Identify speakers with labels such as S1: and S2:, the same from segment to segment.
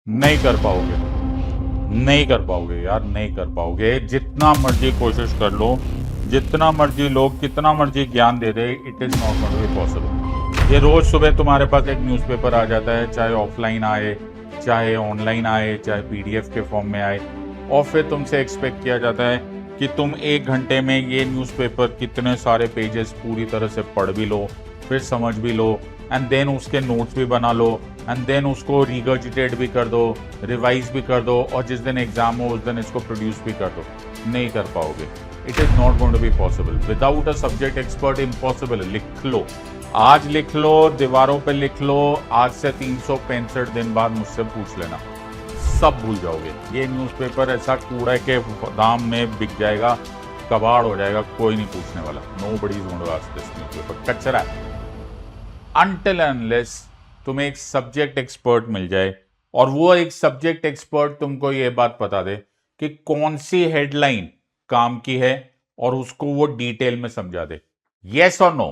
S1: नहीं कर पाओगे, नहीं कर पाओगे यार, नहीं कर पाओगे। जितना मर्जी कोशिश कर लो, जितना मर्जी लोग कितना मर्जी ज्ञान दे दे, it is not going to be possible. ये रोज सुबह तुम्हारे पास एक न्यूज़पेपर आ जाता है, चाहे ऑफलाइन आए, चाहे ऑनलाइन आए, चाहे पीडीएफ के फॉर्म में आए, और फिर तुमसे एक्सपेक्ट किया जाता है कि तुम 1 घंटे में ये न्यूज़पेपर कितने सारे पेजेस पूरी तरह से पढ़ भी लो, फिर समझ भी लो, एंड देन उसके नोट्स भी बना लो, एंड देन उसको रिगर्जिटेट भी कर दो, रिवाइज भी कर दो, और जिस दिन एग्जाम हो उस दिन इसको प्रोड्यूस भी कर दो। नहीं कर पाओगे। It is not going to be possible without a subject expert. Impossible. लिख लो, आज लिख लो, दीवारों पे लिख लो, आज से 365 दिन बाद मुझसे पूछ लेना, सब भूल जाओगे। ये न्यूज़पेपर ऐसा कूड़े के दाम में बिक जाएगा, कबाड़ हो जाएगा, कोई नहीं पूछने वाला। Nobody is going to ask this newspaper, कचरा है। अनटिल अनलेस तुम्हें एक सब्जेक्ट एक्सपर्ट मिल जाए, और वो एक सब्जेक्ट एक्सपर्ट तुमको ये बात बता दे कि कौन सी हेडलाइन काम की है, और उसको वो डिटेल में समझा दे। यस और नो,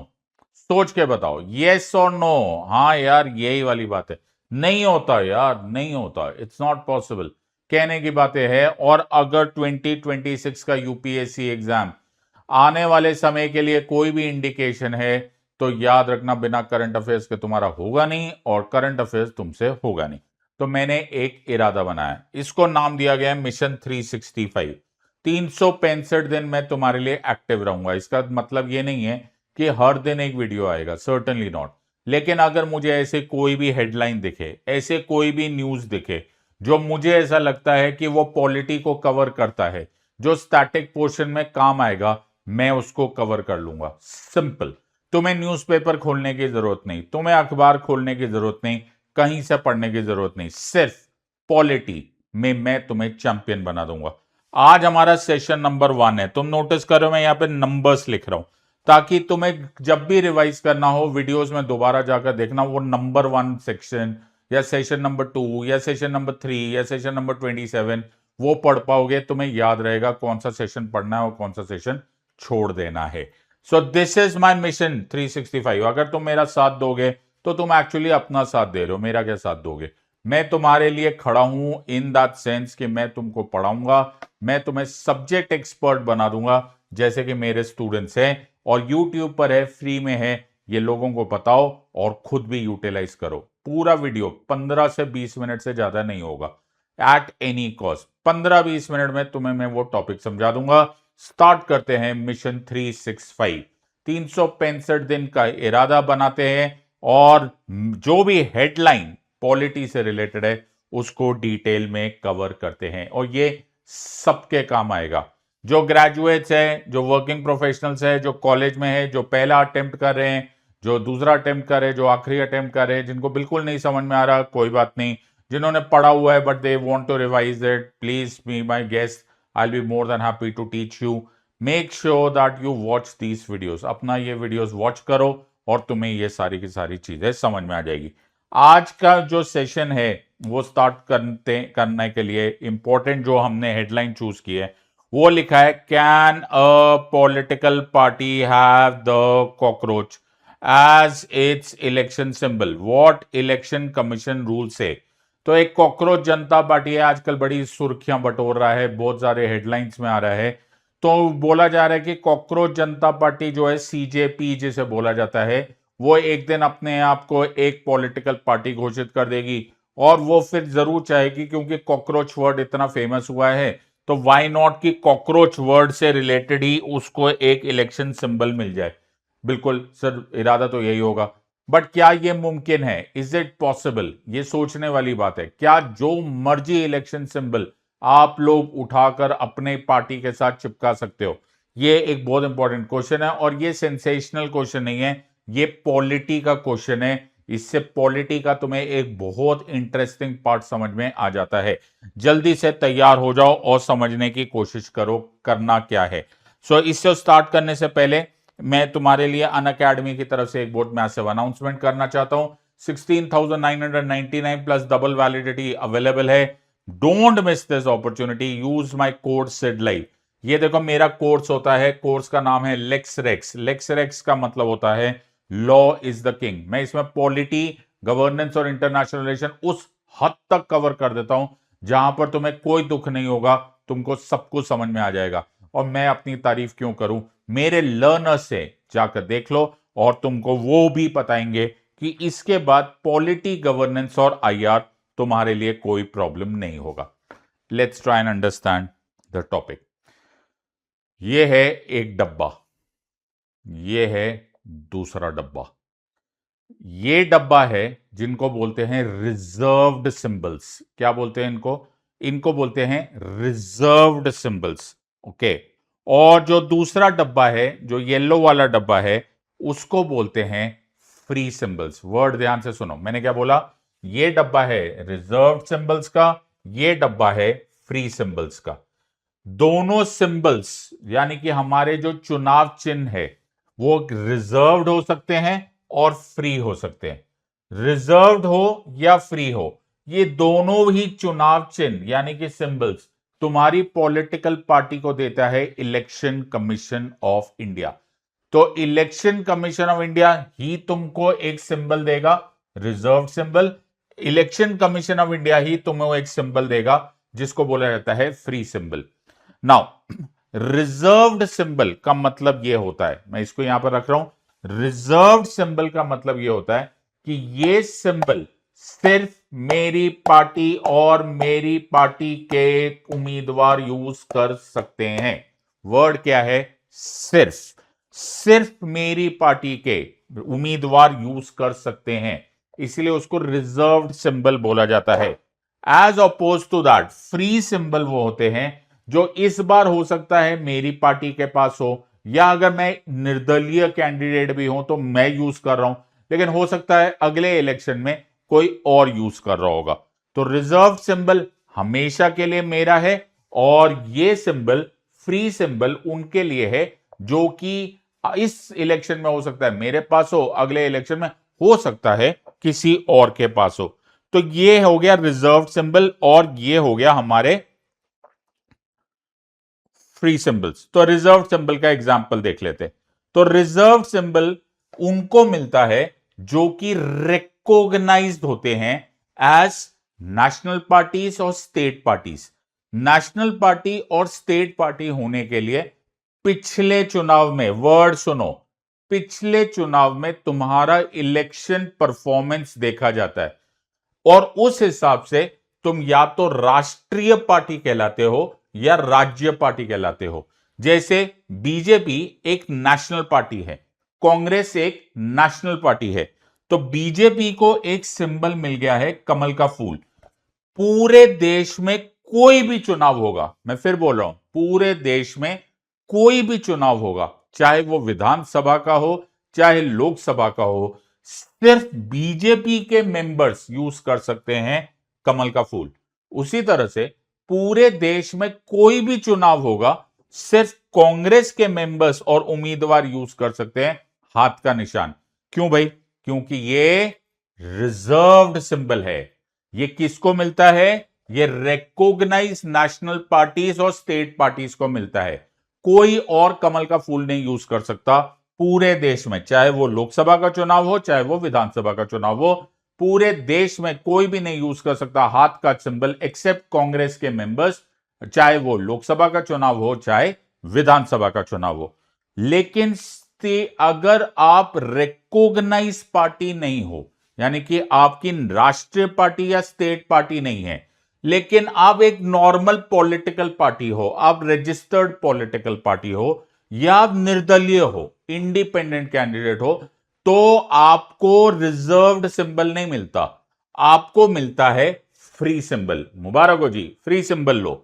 S1: सोच के बताओ, यस और नो। हाँ यार, यही वाली बात है। नहीं होता यार, नहीं होता, इट्स नॉट पॉसिबल। कहने की बातें हैं। और अगर 2026 का यूपीएससी एग्जाम आने वाले समय के लिए कोई भी इंडिकेशन है, तो याद रखना, बिना करंट अफेयर्स के तुम्हारा होगा नहीं, और करंट अफेयर्स तुमसे होगा नहीं। तो मैंने एक इरादा बनाया, इसको नाम दिया गया है मिशन 365। 365 दिन मैं तुम्हारे लिए एक्टिव रहूंगा। इसका मतलब ये नहीं है कि हर दिन एक वीडियो आएगा, सर्टनली नॉट। लेकिन अगर मुझे ऐसे कोई भी हेडलाइन दिखे, ऐसे कोई भी न्यूज दिखे, जो मुझे ऐसा लगता है कि वो पॉलिटी को कवर करता है, जो स्टैटिक पोर्शन में काम आएगा, मैं उसको कवर कर लूंगा। सिंपल। तुम्हें न्यूज़पेपर खोलने की जरूरत नहीं, तुम्हें अखबार खोलने की जरूरत नहीं, कहीं से पढ़ने की जरूरत नहीं, सिर्फ पॉलिटी में मैं तुम्हें चैंपियन बना दूंगा। आज हमारा सेशन नंबर 1 है। तुम नोटिस करो, मैं यहां पे नंबर्स लिख रहा हूं, ताकि तुम्हें जब भी रिवाइज करना हो, वीडियोस में दोबारा जाकर देखना, वो नंबर 1 सेक्शन, या सेशन नंबर 2, या सेशन नंबर 3, या सेशन नंबर 27, वो पढ़ पाओगे। तुम्हें याद रहेगा कौन सा सेशन पढ़ना है और कौन सा सेशन छोड़ देना है। So this is my mission 365। अगर तुम मेरा साथ दोगे, तो तुम एक्चुअली अपना साथ दे रहे हो। मेरा क्या साथ दोगे? मैं तुम्हारे लिए खड़ा हूं इन दैट सेंस कि मैं तुमको पढ़ाऊंगा, मैं तुम्हें सब्जेक्ट एक्सपर्ट बना दूंगा, जैसे कि मेरे स्टूडेंट्स हैं, और यूट्यूब पर है, फ्री में है। ये लोगों को बताओ और खुद भी यूटिलाइज करो। पूरा वीडियो 15 से 20 मिनट से ज्यादा नहीं होगा, एट एनी कॉस्ट। 15-20 मिनट में तुम्हें मैं वो टॉपिक समझा दूंगा। स्टार्ट करते हैं मिशन 365। 365 दिन का इरादा बनाते हैं, और जो भी हेडलाइन पॉलिटी से रिलेटेड है, उसको डिटेल में कवर करते हैं, और ये सबके काम आएगा। जो ग्रेजुएट्स हैं, जो वर्किंग प्रोफेशनल्स हैं, जो कॉलेज में है, जो पहला अटेम्प्ट कर रहे हैं, जो दूसरा अटेम्प्ट कर रहे हैं, जो आखिरी अटेम्प्ट कर रहे हैं, जिनको बिल्कुल नहीं समझ में आ रहा, कोई बात नहीं। जिन्होंने पढ़ा हुआ है but they want to revise it, please be my guest, I'll be more than happy to teach you. Make sure that you watch these videos. अपना ये वीडियोस वॉच करो, और तुम्हें ये सारी की सारी चीजें समझ में आ जाएगी। आज का जो सेशन है, वो स्टार्ट करने के लिए इंपॉर्टेंट जो हमने हेडलाइन चूज की है, वो लिखा है, can a political party have the cockroach as its election symbol? What election commission rule से? तो एक कॉकरोच जनता पार्टी है, आजकल बड़ी सुर्खियां बटोर रहा है, बहुत सारे हेडलाइंस में आ रहा है। तो बोला जा रहा है कि कॉकरोच जनता पार्टी जो है, सीजेपी जिसे बोला जाता है, वो एक दिन अपने आप को एक पॉलिटिकल पार्टी घोषित कर देगी, और वो फिर जरूर चाहेगी, क्योंकि कॉकरोच वर्ड इतना फेमस हुआ है, तो व्हाई नॉट कि कॉकरोच वर्ड से रिलेटेड ही उसको एक इलेक्शन सिंबल मिल जाए। बिल्कुल सर, इरादा तो यही होगा। बट क्या यह मुमकिन है? Is it possible? ये सोचने वाली बात है। क्या जो मर्जी इलेक्शन सिंबल आप लोग उठाकर अपने पार्टी के साथ चिपका सकते हो? ये एक बहुत इंपॉर्टेंट क्वेश्चन है, और ये सेंसेशनल क्वेश्चन नहीं है, ये पॉलिटी का क्वेश्चन है। इससे पॉलिटी का तुम्हें एक बहुत इंटरेस्टिंग पार्ट समझ में आ जाता है। जल्दी से तैयार हो जाओ और समझने की कोशिश करो करना क्या है। इससे स्टार्ट करने से पहले मैं तुम्हारे लिए अनअकैडमी की तरफ से एक बहुत मैसिव अनाउंसमेंट करना चाहता हूं। 16,999 प्लस डबल वैलिडिटी अवेलेबल है। Don't miss this opportunity. Use my code सिडलाइव। ये देखो, मेरा कोर्स होता है, कोर्स का नाम है लेक्स रेक्स। लेक्स रेक्स का मतलब होता है लॉ इज द किंग। मैं इसमें पॉलिटी, गवर्नेंस और इंटरनेशनल रिलेशन उस हद तक कवर कर देता हूं जहां पर तुम्हें कोई दुख नहीं होगा, तुमको सब कुछ समझ में आ जाएगा। और मैं अपनी तारीफ क्यों करूं, मेरे लर्नर्स से जाकर देख लो और तुमको वो भी बताएंगे कि इसके बाद पॉलिटी, गवर्नेंस और आईआर तुम्हारे लिए कोई प्रॉब्लम नहीं होगा। Let's try and understand the topic. ये है एक डब्बा, ये है दूसरा डब्बा। ये डब्बा है जिनको बोलते हैं रिजर्व्ड सिंबल्स। क्या बोलते हैं इनको? इनको बोलते हैं रिजर्व्ड सिंबल्स। ओके। और जो दूसरा डब्बा है, जो येलो वाला डब्बा है, उसको बोलते हैं फ्री सिंबल्स। वर्ड ध्यान से सुनो, मैंने क्या बोला? ये डब्बा है रिजर्व्ड सिंबल्स का, ये डब्बा है फ्री सिंबल्स का। दोनों सिंबल्स यानी कि हमारे जो चुनाव चिन्ह है वो रिजर्व्ड हो सकते हैं और फ्री हो सकते हैं। रिजर्व्ड हो या फ्री हो, ये दोनों ही चुनाव चिन्ह यानी कि सिंबल्स तुम्हारी पॉलिटिकल पार्टी को देता है इलेक्शन कमीशन ऑफ इंडिया। तो इलेक्शन कमीशन ऑफ इंडिया ही तुमको एक सिंबल देगा, reserve symbol. Election commission of India ही तुम्हें एक सिंबल देगा जिसको बोला जाता है free symbol. Now reserved symbol का मतलब यह होता है, मैं इसको यहां पर रख रहा हूं, रिजर्व्ड सिंबल का मतलब यह होता है कि यह सिंबल सिर्फ मेरी पार्टी और मेरी पार्टी के उम्मीदवार यूज कर सकते हैं। वर्ड क्या है? सिर्फ। सिर्फ मेरी पार्टी के उम्मीदवार यूज कर सकते हैं, इसलिए उसको रिजर्व्ड सिंबल बोला जाता है। As oppose to that free symbol वो होते हैं जो इस बार हो सकता है मेरी पार्टी के पास हो, या अगर मैं निर्दलीय कैंडिडेट भी हूं तो मैं यूज कर रहा हूं, लेकिन हो सकता है अगले इलेक्शन में कोई और यूज कर रहा होगा। तो रिजर्व सिंबल हमेशा के लिए मेरा है, और यह सिंबल फ्री सिंबल उनके लिए है जो कि इस इलेक्शन में हो सकता है मेरे पास हो, अगले इलेक्शन में हो सकता है किसी और के पास हो। तो यह हो गया रिजर्व सिंबल और यह हो गया हमारे फ्री सिंबल्स। तो रिजर्व सिंबल का एग्जांपल देख लेते हैं। तो रिजर्व सिंबल उनको मिलता है जो कि रिकॉग्नाइज्ड होते हैं एज नेशनल पार्टीज और स्टेट पार्टीज। नेशनल पार्टी और स्टेट पार्टी होने के लिए पिछले चुनाव में, वर्ड सुनो, पिछले चुनाव में तुम्हारा इलेक्शन परफॉर्मेंस देखा जाता है और उस हिसाब से तुम या तो राष्ट्रीय पार्टी कहलाते हो या राज्य पार्टी कहलाते हो। जैसे बीजेपी एक नेशनल पार्टी है, कांग्रेस एक नेशनल पार्टी है, तो बीजेपी को एक सिंबल मिल गया है कमल का फूल। पूरे देश में कोई भी चुनाव होगा, मैं फिर बोल रहा हूं, पूरे देश में कोई भी चुनाव होगा, चाहे वो विधानसभा का हो चाहे लोकसभा का हो, सिर्फ बीजेपी के मेंबर्स यूज कर सकते हैं कमल का फूल। उसी तरह से पूरे देश में कोई भी चुनाव होगा, सिर्फ कांग्रेस के मेंबर्स और उम्मीदवार यूज कर सकते हैं हाथ का निशान। क्यों भाई? क्योंकि ये रिजर्व्ड सिंबल है। ये किसको मिलता है? ये रिकॉग्नाइज्ड नेशनल पार्टीज और स्टेट पार्टीज को मिलता है। कोई और कमल का फूल नहीं यूज कर सकता पूरे देश में, चाहे वो लोकसभा का चुनाव हो चाहे वो विधानसभा का चुनाव हो। पूरे देश में कोई भी नहीं यूज कर सकता हाथ का सिंबल एक्सेप्ट कांग्रेस के मेंबर्स, चाहे वो लोकसभा का चुनाव हो चाहे विधानसभा का चुनाव हो। लेकिन अगर आप रिकॉग्नाइज पार्टी नहीं हो, यानी कि आपकी राष्ट्रीय पार्टी या स्टेट पार्टी नहीं है, लेकिन आप एक नॉर्मल पॉलिटिकल पार्टी हो, आप रजिस्टर्ड पॉलिटिकल पार्टी हो, या आप निर्दलीय हो, इंडिपेंडेंट कैंडिडेट हो, तो आपको रिजर्व्ड सिंबल नहीं मिलता, आपको मिलता है फ्री सिंबल। मुबारक हो जी, फ्री सिंबल लो।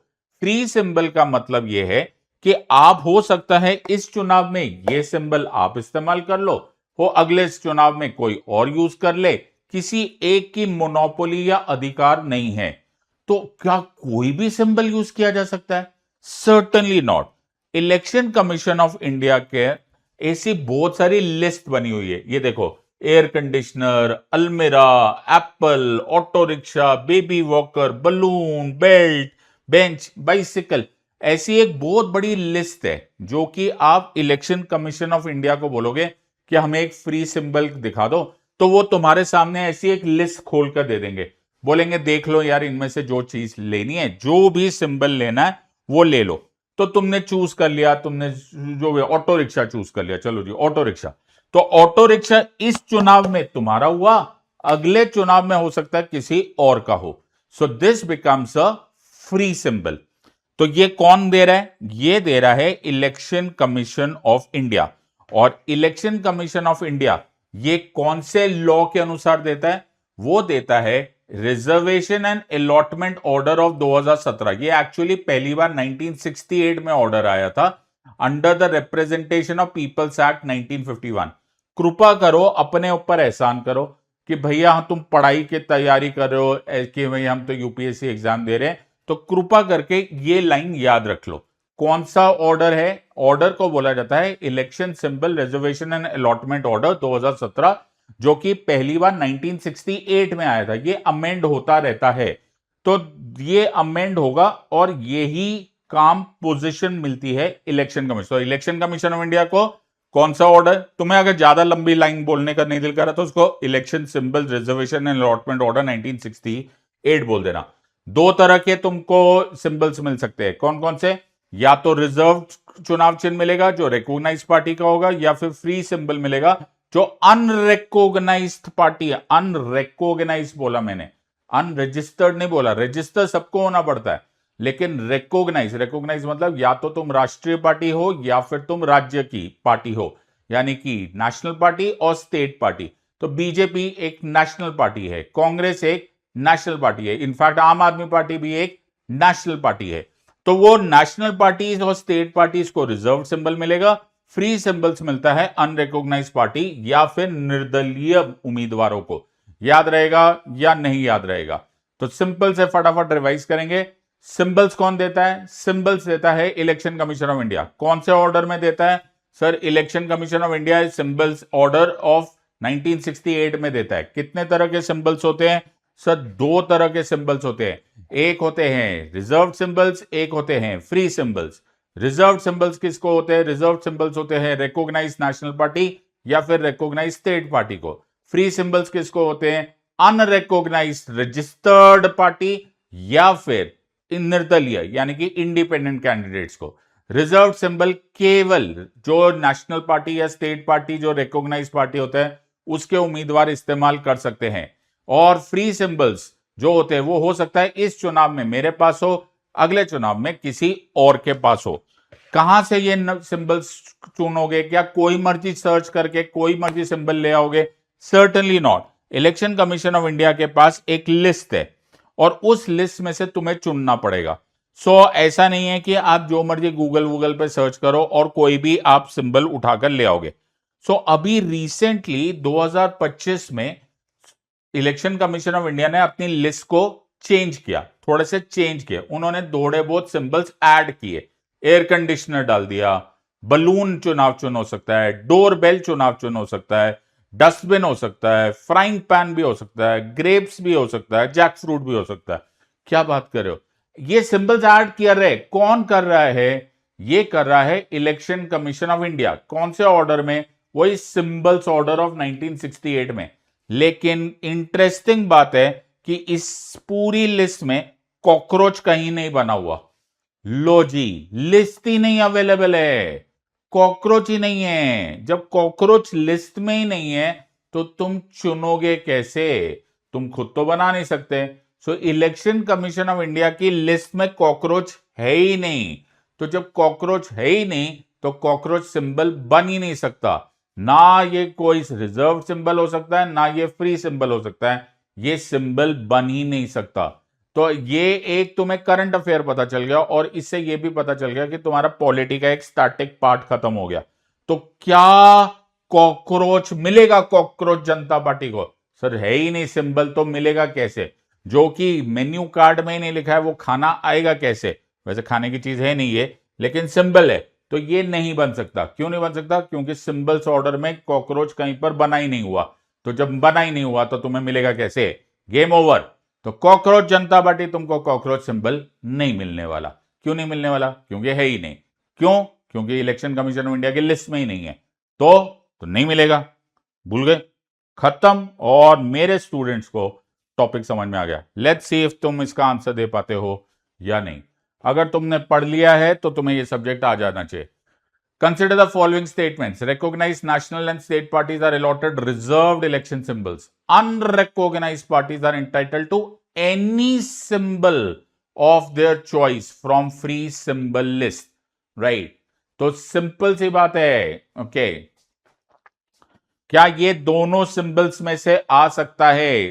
S1: फ्री सिंबल का मतलब यह है कि आप हो सकता है इस चुनाव में यह सिंबल आप इस्तेमाल कर लो, हो अगले चुनाव में कोई और यूज कर ले, किसी एक की मोनोपोली या अधिकार नहीं है। तो क्या कोई भी सिंबल यूज किया जा सकता है? Certainly not. Election commission of India के ऐसी बहुत सारी लिस्ट बनी हुई है, ये देखो, एयर कंडीशनर, अलमीरा, Apple, auto rickshaw, baby walker, balloon, belt, bench, bicycle, ऐसी एक बहुत बड़ी लिस्ट है जो कि आप इलेक्शन कमीशन ऑफ इंडिया को बोलोगे कि हमें एक फ्री सिंबल दिखा दो, तो वो तुम्हारे सामने ऐसी एक लिस्ट खोलकर दे देंगे। बोलेंगे देख लो यार इनमें से जो चीज लेनी है, जो भी सिंबल लेना है वो ले लो। तो तुमने चूज कर लिया, तुमने जो ऑटो रिक्शा चूज कर लिया, चलो जी ऑटो रिक्शा। तो ऑटो रिक्शा इस चुनाव में तुम्हारा हुआ, अगले चुनाव में हो सकता है किसी और का हो। So this becomes a free symbol. तो ये कौन दे रहा है? ये दे रहा है इलेक्शन कमीशन ऑफ इंडिया। और इलेक्शन कमीशन ऑफ इंडिया ये कौन से लॉ के अनुसार देता है? वो देता है reservation and allotment order of 2017। ये एक्चुअली पहली बार 1968 में ऑर्डर आया था under the representation of people's act 1951। कृपा करो अपने ऊपर एहसान करो कि भैया तुम पढ़ाई की तैयारी कर रहे हो कि भैया हम तो यूपीएससी एग्जाम दे रहे हैं, तो कृपा करके ये लाइन याद रख लो। कौन सा ऑर्डर है? ऑर्डर को बोला जाता है election symbol reservation and allotment order 2017, जो कि पहली बार 1968 में आया था। ये अमेंड होता रहता है, तो ये अमेंड होगा और यही काम पोजीशन मिलती है इलेक्शन कमीशन। तो इलेक्शन कमीशन ऑफ इंडिया को कौन सा ऑर्डर? तुम्हें अगर ज्यादा लंबी लाइन बोलने का नहीं दिल कर रहा तो उसको election symbol reservation and allotment order 1968 बोल देना। दो तरह के तुमको सिंबल्स मिल सकते हैं, कौन कौन से? या तो रिजर्व चुनाव चिन्ह मिलेगा जो रिकॉग्नाइज पार्टी का होगा, या फिर फ्री सिंबल मिलेगा जो अनरिकॉग्नाइज्ड पार्टी है। अनरिकॉग्नाइज बोला मैंने, अनरजिस्टर्ड नहीं बोला। रजिस्टर सबको होना पड़ता है, लेकिन रिकॉग्नाइज मतलब या तो तुम राष्ट्रीय पार्टी हो या फिर तुम राज्य की पार्टी हो, यानी कि नेशनल पार्टी और स्टेट पार्टी। तो बीजेपी एक नेशनल पार्टी है, कांग्रेस एक नेशनल पार्टी है, इनफैक्ट आम आदमी पार्टी भी एक नेशनल पार्टी है। तो वो नेशनल पार्टीज और स्टेट पार्टीज को रिजर्व सिंबल मिलेगा, फ्री सिंबल्स मिलता है अनरिकॉग्नाइज्ड पार्टी या फिर निर्दलीय उम्मीदवारों को। याद रहेगा या नहीं याद रहेगा? तो सिंपल से फटाफट रिवाइज करेंगे। सिंबल्स कौन देता है? सिंबल्स देता है इलेक्शन कमीशन ऑफ इंडिया। कौन से ऑर्डर में देता है? Sir election commission of India symbols order of 1968 में देता है। कितने तरह के सिंबल्स होते हैं? सर दो तरह के सिंबल्स होते हैं, एक होते हैं रिजर्व सिंबल्स, एक होते हैं फ्री सिंबल्स। रिजर्व सिंबल्स किसको होते हैं? रिजर्व सिंबल्स होते हैं रिकॉग्नाइज्ड नेशनल पार्टी या फिर रिकॉग्नाइज्ड स्टेट पार्टी को। फ्री सिंबल्स किसको होते हैं? अनरिकॉग्नाइज्ड रजिस्टर्ड पार्टी या फिर निर्दलीय यानी कि इंडिपेंडेंट कैंडिडेट्स को। रिजर्व सिंबल केवल जो नेशनल पार्टी या स्टेट पार्टी जो रिकॉग्नाइज्ड पार्टी होता है उसके उम्मीदवार इस्तेमाल कर सकते हैं। और फ्री सिंबल्स जो होते हैं वो हो सकता है इस चुनाव में मेरे पास हो, अगले चुनाव में किसी और के पास हो। कहां से ये सिंबल्स चुनोगे? क्या कोई मर्जी सर्च करके कोई मर्जी सिंबल ले आओगे? Certainly not. Election commission of India के पास एक लिस्ट है और उस लिस्ट में से तुम्हें चुनना पड़ेगा। सो ऐसा नहीं है कि आप जो मर्जी गूगल पे सर्च करो और कोई भी आप सिंबल उठाकर ले आओगे। सो अभी रिसेंटली 2025 में इलेक्शन कमीशन ऑफ इंडिया ने अपनी लिस्ट को चेंज किया, थोड़े से चेंज किए। उन्होंने थोड़े बहुत सिंबल्स ऐड किए। एयर कंडीशनर डाल दिया, बलून चुनाव चुन हो सकता है, डोर बेल चुनाव चुन हो सकता है, डस्टबिन हो सकता है, फ्राइंग पैन भी हो सकता है, ग्रेप्स भी हो सकता है, जैक फ्रूट भी हो सकता है। क्या बात कर रहे हो? ये सिंबल्स ऐड किया रहे, कौन कर रहा है? ये कर रहा है इलेक्शन कमीशन ऑफ इंडिया। कौन से ऑर्डर में? वही सिंबल्स ऑर्डर ऑफ 1968 में। लेकिन इंटरेस्टिंग बात है कि इस पूरी लिस्ट में कॉकरोच कहीं नहीं बना हुआ। लो जी, लिस्ट ही नहीं अवेलेबल है, कॉकरोच ही नहीं है। जब कॉकरोच लिस्ट में ही नहीं है तो तुम चुनोगे कैसे? तुम खुद तो बना नहीं सकते। सो इलेक्शन कमीशन ऑफ इंडिया की लिस्ट में कॉकरोच है ही नहीं। तो जब कॉकरोच है ही नहीं तो कॉकरोच सिंबल बन ही नहीं सकता। ना ये कोई रिजर्व सिंबल हो सकता है, ना ये फ्री सिंबल हो सकता है। ये सिंबल बन ही नहीं सकता। तो ये एक तुम्हें करंट अफेयर पता चल गया और इससे ये भी पता चल गया कि तुम्हारा पॉलिटी का एक स्टैटिक पार्ट खत्म हो गया। तो क्या कॉकरोच मिलेगा कॉकरोच जनता पार्टी को? सर है ही नहीं सिंबल, तो मिलेगा कैसे? जो कि मेन्यू कार्ड में ही नहीं लिखा है वो खाना आएगा कैसे? वैसे खाने की चीज है नहीं ये, लेकिन सिंबल है तो ये नहीं बन सकता। क्यों नहीं बन सकता? क्योंकि सिंबल्स ऑर्डर में कॉकरोच कहीं पर बना ही नहीं हुआ। तो जब बना ही नहीं हुआ तो तुम्हें मिलेगा कैसे? Game over. तो कॉकरोच जनता पार्टी तुमको कॉकरोच सिंबल नहीं मिलने वाला। क्यों नहीं मिलने वाला? क्योंकि है ही नहीं। क्यों? क्योंकि इलेक्शन कमीशन ऑफ इंडिया की लिस्ट में ही नहीं है। तो नहीं मिलेगा। भूल गए? खत्म। और मेरे स्टूडेंट्स को टॉपिक समझ में आ गया। लेट्स सी इफ तुम इसका आंसर दे पाते हो या नहीं। अगर तुमने पढ़ लिया है तो तुम्हें ये सब्जेक्ट आ जाना चाहिए। Consider the following statements. Recognized national and state parties are allotted reserved election symbols. Unrecognized parties are entitled to any symbol of their choice from free symbol list. Right? तो सिंपल सी बात है। Okay, क्या ये दोनों symbols में से आ सकता है?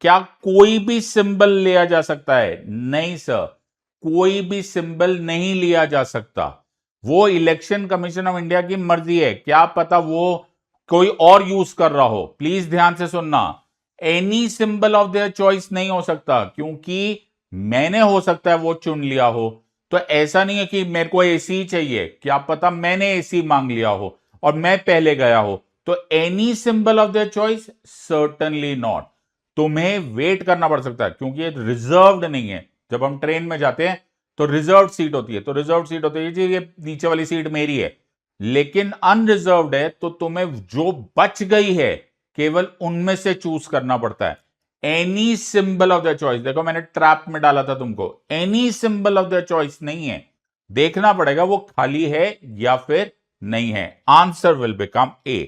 S1: क्या कोई भी सिंबल लिया जा सकता है? नहीं सर, कोई भी सिंबल नहीं लिया जा सकता। वो इलेक्शन कमीशन ऑफ इंडिया की मर्जी है, क्या पता वो कोई और यूज कर रहा हो। प्लीज ध्यान से सुनना, any symbol of their choice नहीं हो सकता, क्योंकि मैंने हो सकता है वो चुन लिया हो। तो ऐसा नहीं है कि मेरे को एसी चाहिए, क्या पता मैंने एसी मांग लिया हो और मैं पहले गया हो। तो any symbol of their choice certainly not. तुम्हें वेट करना पड़ सकता है, क्योंकि ये रिजर्व्ड नहीं है। जब हम ट्रेन में जाते हैं तो रिजर्व सीट होती है, तो रिजर्व सीट होती है जी, ये नीचे वाली सीट मेरी है। लेकिन अनरिजर्व्ड है तो तुम्हें जो बच गई है केवल उनमें से चूज करना पड़ता है। Any symbol of the choice, देखो मैंने ट्रैप में डाला था तुमको, any symbol of the choice नहीं है। देखना पड़ेगा वो खाली है या फिर नहीं है। Answer will become a.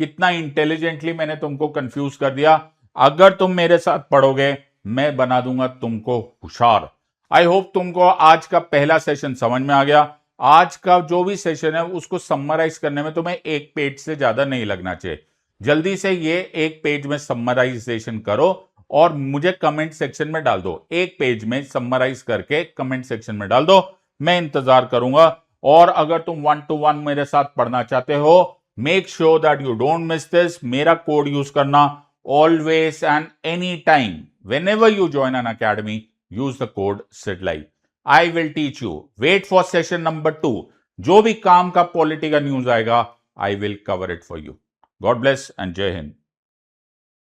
S1: कितना इंटेलिजेंटली मैंने तुमको कंफ्यूज कर दिया। अगर तुम मेरे साथ पढ़ोगे मैं बना दूंगा तुमको होशियार। आई होप तुमको आज का पहला सेशन समझ में आ गया। आज का जो भी सेशन है उसको समराइज करने में तुम्हें एक पेज से ज्यादा नहीं लगना चाहिए। जल्दी से ये एक पेज में समराइजेशन करो और मुझे कमेंट सेक्शन में डाल दो। एक पेज में समराइज करके कमेंट सेक्शन में डाल दो, मैं इंतजार करूंगा। और अगर तुम 1-to-1 मेरे साथ पढ़ना चाहते हो, make sure that you don't miss this. मेरा कोड यूज करना always and any time. Whenever you join an academy, use the code SIDLive. I will teach you. Wait for session number 2. जो भी काम का पॉलिटी का news आएगा, I will cover it for you. God bless and Jai Hind.